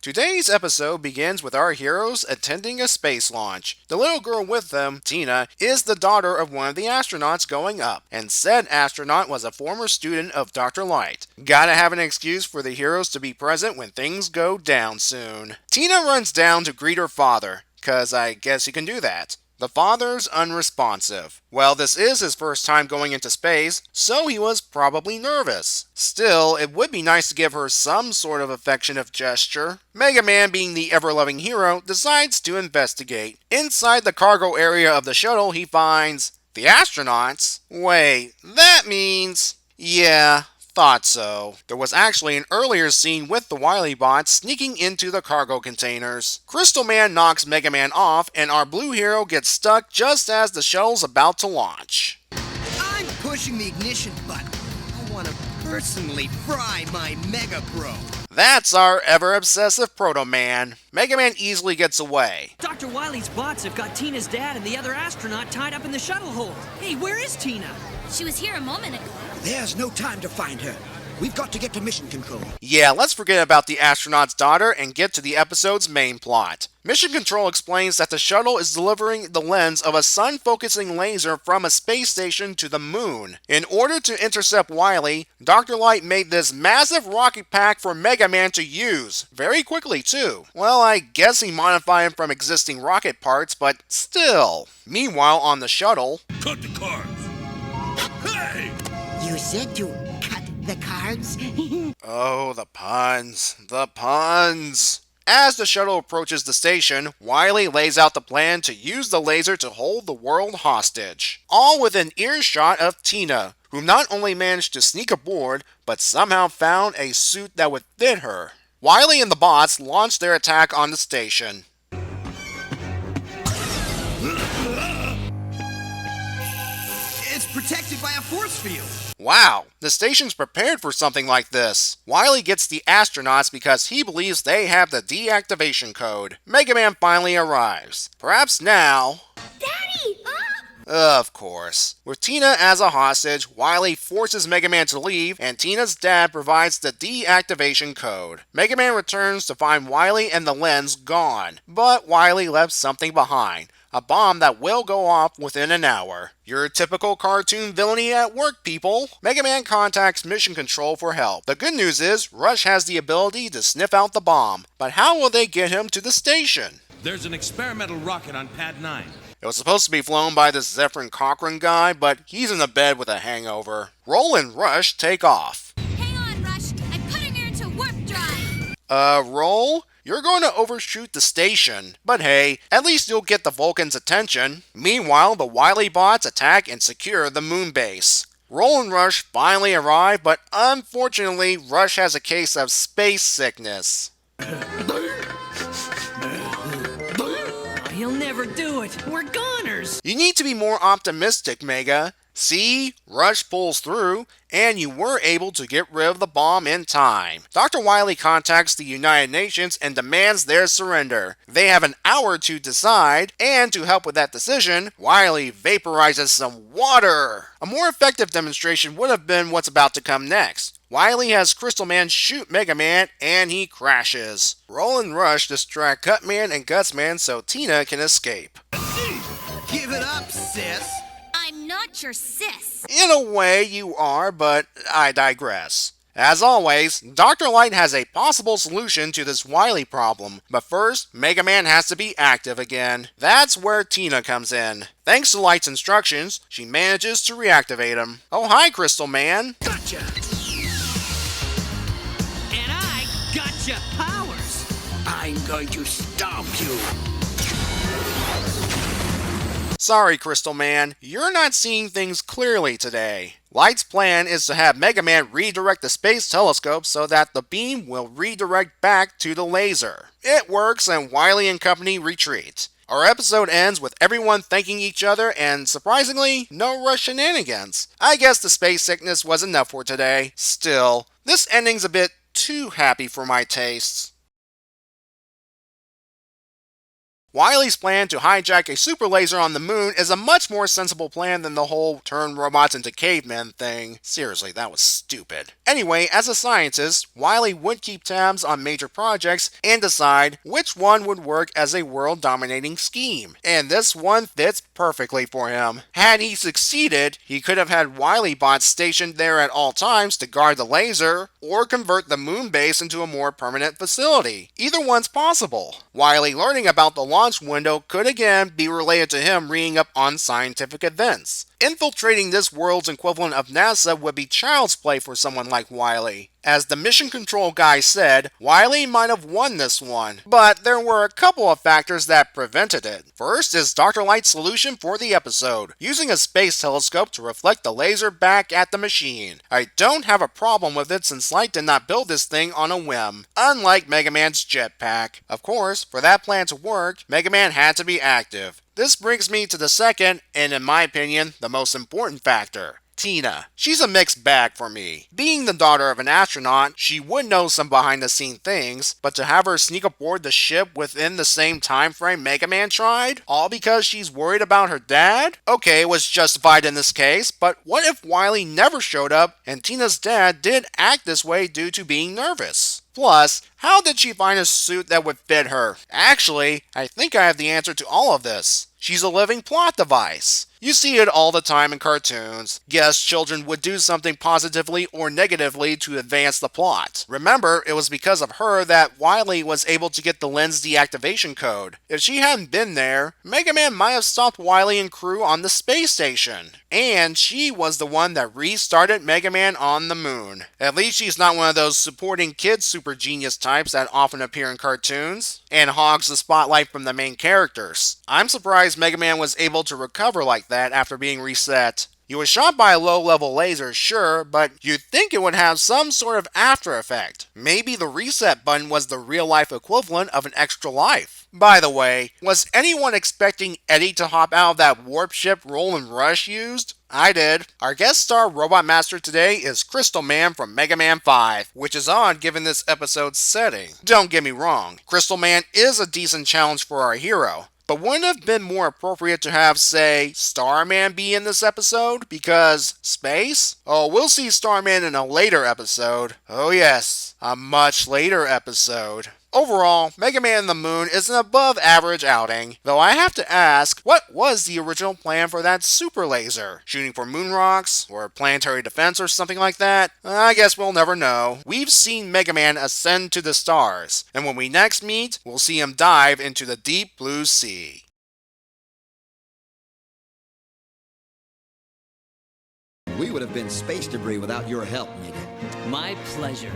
Today's episode begins with our heroes attending a space launch. The little girl with them, Tina, is the daughter of one of the astronauts going up, and said astronaut was a former student of Dr. Light. Gotta have an excuse for the heroes to be present when things go down soon. Tina runs down to greet her father, 'cause I guess you can do that. The father's unresponsive. Well, this is his first time going into space, so he was probably nervous. Still, it would be nice to give her some sort of affectionate gesture. Megaman, being the ever-loving hero, decides to investigate. Inside the cargo area of the shuttle, he finds the astronauts. Wait, that means... yeah, thought so. There was actually an earlier scene with the Wily bots sneaking into the cargo containers. Crystal Man knocks Mega Man off, and our blue hero gets stuck just as the shuttle's about to launch. I'm pushing the ignition button. I want to personally fry my Mega Pro. That's our ever-obsessive Proto Man. Mega Man easily gets away. Dr. Wily's bots have got Tina's dad and the other astronaut tied up in the shuttle hold. Hey, where is Tina? She was here a moment ago. There's no time to find her. We've got to get to mission control. Yeah, let's forget about the astronaut's daughter and get to the episode's main plot. Mission Control explains that the shuttle is delivering the lens of a sun-focusing laser from a space station to the moon. In order to intercept Wily, Dr. Light made this massive rocket pack for Mega Man to use. Very quickly, too. Well, I guess he modified him from existing rocket parts, but still. Meanwhile, on the shuttle... Cut the cards! Hey! You said to cut the cards? Oh, the puns. The puns. As the shuttle approaches the station, Wily lays out the plan to use the laser to hold the world hostage. All within earshot of Tina, who not only managed to sneak aboard, but somehow found a suit that would fit her. Wily and the bots launch their attack on the station. It's protected by a force field. Wow, the station's prepared for something like this. Wily gets the astronauts because he believes they have the deactivation code. Mega Man finally arrives. Perhaps now... Daddy! Of course. With Tina as a hostage, Wily forces Mega Man to leave, and Tina's dad provides the deactivation code. Mega Man returns to find Wily and the lens gone, but Wily left something behind. A bomb that will go off within an hour. Your typical cartoon villainy at work, people. Mega Man contacts Mission Control for help. The good news is, Rush has the ability to sniff out the bomb. But how will they get him to the station? There's an experimental rocket on Pad 9. It was supposed to be flown by this Zephyrin Cochran guy, but he's in the bed with a hangover. Roll and Rush take off. Hang on, Rush. I'm putting her into warp drive. Roll? You're going to overshoot the station. But hey, at least you'll get the Vulcan's attention. Meanwhile, the Wily bots attack and secure the moon base. Roll and Rush finally arrive, but unfortunately, Rush has a case of space sickness. He'll never do it. We're goners. You need to be more optimistic, Mega. See, Rush pulls through, and you were able to get rid of the bomb in time. Dr. Wily contacts the United Nations and demands their surrender. They have an hour to decide, and to help with that decision, Wily vaporizes some water. A more effective demonstration would have been what's about to come next. Wily has Crystal Man shoot Mega Man, and he crashes. Roll and Rush distract Cutman and Gutsman so Tina can escape. Give it up, sis. I'm not your sis. In a way, you are, but I digress. As always, Dr. Light has a possible solution to this Wily problem, but first, Mega Man has to be active again. That's where Tina comes in. Thanks to Light's instructions, she manages to reactivate him. Oh hi, Crystal Man. Gotcha. And I gotcha powers. I'm going to stomp you. Sorry, Crystal Man, you're not seeing things clearly today. Light's plan is to have Mega Man redirect the space telescope so that the beam will redirect back to the laser. It works and Wily and company retreat. Our episode ends with everyone thanking each other and, surprisingly, no Rush shenanigans. I guess the space sickness was enough for today. Still, this ending's a bit too happy for my tastes. Wily's plan to hijack a super laser on the moon is a much more sensible plan than the whole turn robots into cavemen thing. Seriously, that was stupid. Anyway, as a scientist, Wily would keep tabs on major projects and decide which one would work as a world-dominating scheme. And this one fits perfectly for him. Had he succeeded, he could have had Wily bots stationed there at all times to guard the laser, or convert the moon base into a more permanent facility. Either one's possible. Wily learning about the launch window could again be related to him reading up on scientific events. Infiltrating this world's equivalent of NASA would be child's play for someone like Wily. As the mission control guy said, Wily might have won this one, but there were a couple of factors that prevented it. First is Dr. Light's solution for the episode, using a space telescope to reflect the laser back at the machine. I don't have a problem with it since Light did not build this thing on a whim, unlike Mega Man's jetpack. Of course, for that plan to work, Mega Man had to be active. This brings me to the second, and in my opinion, the most important factor. Tina. She's a mixed bag for me. Being the daughter of an astronaut, she would know some behind the scene things, but to have her sneak aboard the ship within the same time frame Mega Man tried, all because she's worried about her dad? Okay, it was justified in this case, but what if Wily never showed up and Tina's dad did act this way due to being nervous? Plus, how did she find a suit that would fit her? Actually, I think I have the answer to all of this. She's a living plot device. You see it all the time in cartoons. Yes, children would do something positively or negatively to advance the plot. Remember, it was because of her that Wily was able to get the lens deactivation code. If she hadn't been there, Mega Man might have stopped Wily and crew on the space station. And she was the one that restarted Mega Man on the moon. At least she's not one of those supporting kid super genius types that often appear in cartoons, and hogs the spotlight from the main characters. I'm surprised Mega Man was able to recover like that after being reset. He was shot by a low-level laser, sure, but you'd think it would have some sort of after effect. Maybe the reset button was the real-life equivalent of an extra life. By the way, was anyone expecting Eddie to hop out of that warp ship Roland Rush used? I did. Our guest star Robot Master today is Crystal Man from Mega Man 5, which is odd given this episode's setting. Don't get me wrong, Crystal Man is a decent challenge for our hero. But wouldn't it have been more appropriate to have, say, Starman be in this episode? Because space? Oh, we'll see Starman in a later episode. Oh yes, a much later episode. Overall, Mega Man and the Moon is an above-average outing, though I have to ask, what was the original plan for that super laser? Shooting for moon rocks, or planetary defense or something like that? I guess we'll never know. We've seen Mega Man ascend to the stars, and when we next meet, we'll see him dive into the deep blue sea. We would have been space debris without your help, Mega. My pleasure.